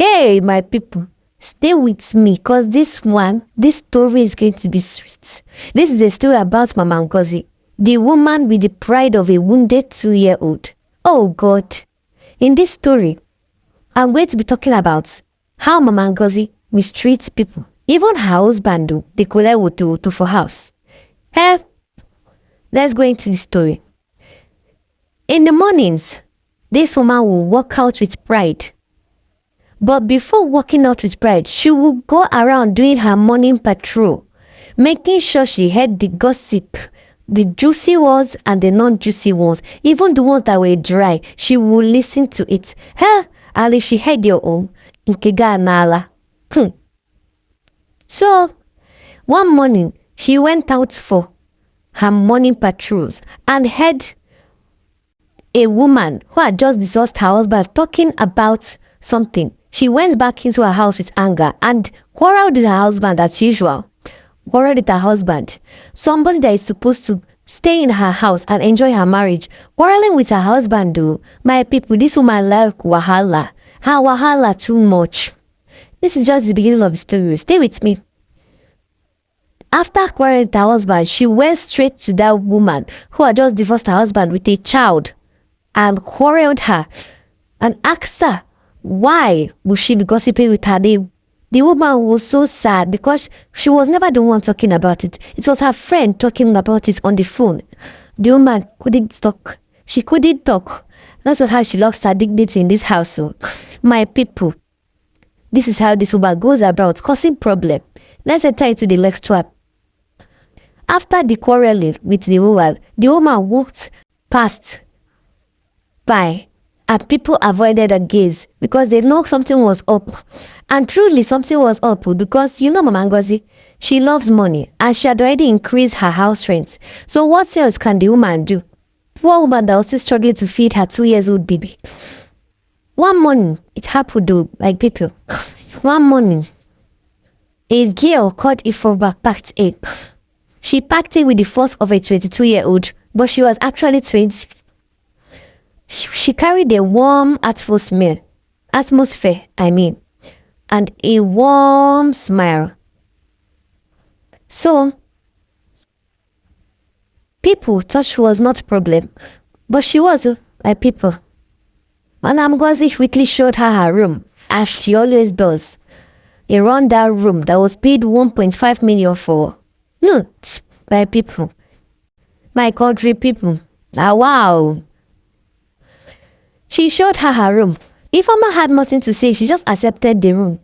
Hey, my people, stay with me because this story is going to be sweet. This is a story about Mama Ngozi, the woman with the pride of a wounded 2-year-old. Oh God. In this story, I'm going to be talking about how Mama Ngozi mistreats people. Even her husband, they collect to for house. Hey, let's go into the story. In the mornings, this woman will walk out with pride. But before walking out with pride, she will go around doing her morning patrol, making sure she heard the gossip, the juicy ones and the non-juicy ones, even the ones that were dry. She will listen to it. Hey, and if she heard your own, nkega nala. So, one morning, she went out for her morning patrols and heard a woman who had just divorced her husband talking about something. She went back into her house with anger and quarreled with her husband as usual. Quarreled with her husband. Somebody that is supposed to stay in her house and enjoy her marriage. Quarreling with her husband though. My people, this woman like wahala. Her wahala too much. This is just the beginning of the story. Stay with me. After quarreling with her husband, she went straight to that woman who had just divorced her husband with a child and quarreled her and asked her, why would she be gossiping with her? The woman was so sad because she was never the one talking about it. It was her friend talking about it on the phone. The woman couldn't talk. She couldn't talk. That's how she lost her dignity in this household. My people, this is how this woman goes about causing problem. Let's enter into the next one. After the quarreling with the woman walked past by and people avoided her gaze because they know something was up. And truly something was up because Mama Ngozi, she loves money and she had already increased her house rent. So what else can the woman do? Poor woman that was still struggling to feed her 2-year-old baby. One morning, it happened though, like people. One morning, a girl called Ifoma packed in. She packed in with the force of a 22-year-old, but she was actually 20. She carried a warm atmosphere, and a warm smile. So, people thought she was not a problem, but she was, like people. Madam Ngozi quickly showed her room, as she always does. A rundown room that was paid 1.5 million for. No, by people. My country people. Ah, wow. She showed her room. Ifoma had nothing to say. She just accepted the room.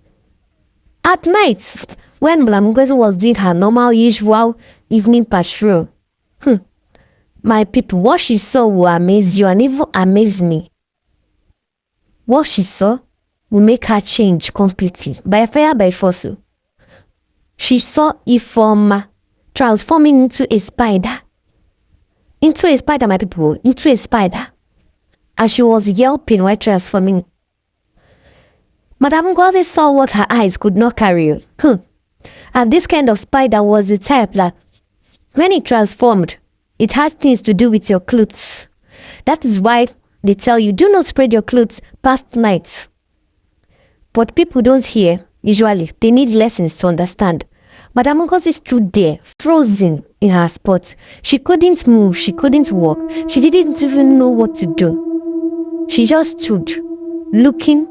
At night, when Madam Ngozi was doing her normal, usual evening patrol, my people, what she saw will amaze you and even amaze me. What she saw will make her change completely. By fire, by force. She saw Ifoma transforming into a spider. Into a spider, my people. Into a spider. And she was yelping while transforming. Madam Ngozi saw what her eyes could not carry. And this kind of spider was the type that, when it transformed, it had things to do with your clothes. That is why they tell you, do not spread your clothes past night. But people don't hear, usually. They need lessons to understand. Madam Ngozi stood there, frozen in her spot. She couldn't move, she couldn't walk. She didn't even know what to do. She just stood, looking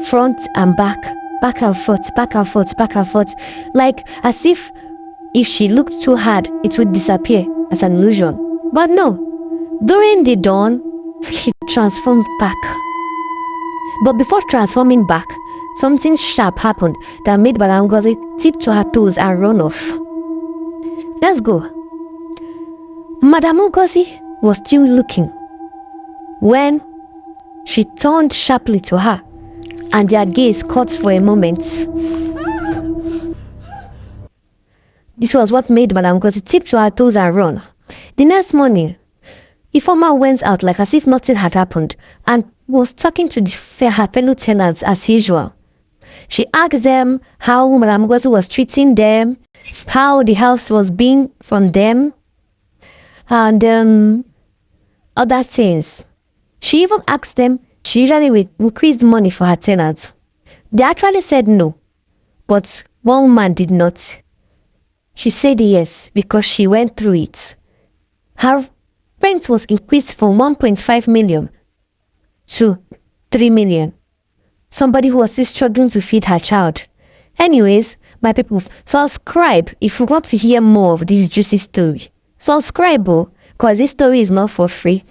front and back and forth, back and forth, back and forth, like as if she looked too hard, it would disappear as an illusion. But no, during the dawn, she transformed back. But before transforming back, something sharp happened that made Madam Ngozi tip to her toes and run off. Let's go. Madam Ngozi was still looking when she turned sharply to her, and their gaze caught for a moment. This was what made Madam Ngozi tip to her toes and run. The next morning, Ifoma went out like as if nothing had happened and was talking to her fellow tenants as usual. She asked them how Madam Ngozi was treating them, how the house was being from them, and other things. She even asked them, she usually would increase money for her tenants. They actually said no, but one woman did not. She said yes because she went through it. Her rent was increased from 1.5 million to 3 million. Somebody who was still struggling to feed her child. Anyways, my people, subscribe if you want to hear more of this juicy story. Subscribe, because this story is not for free.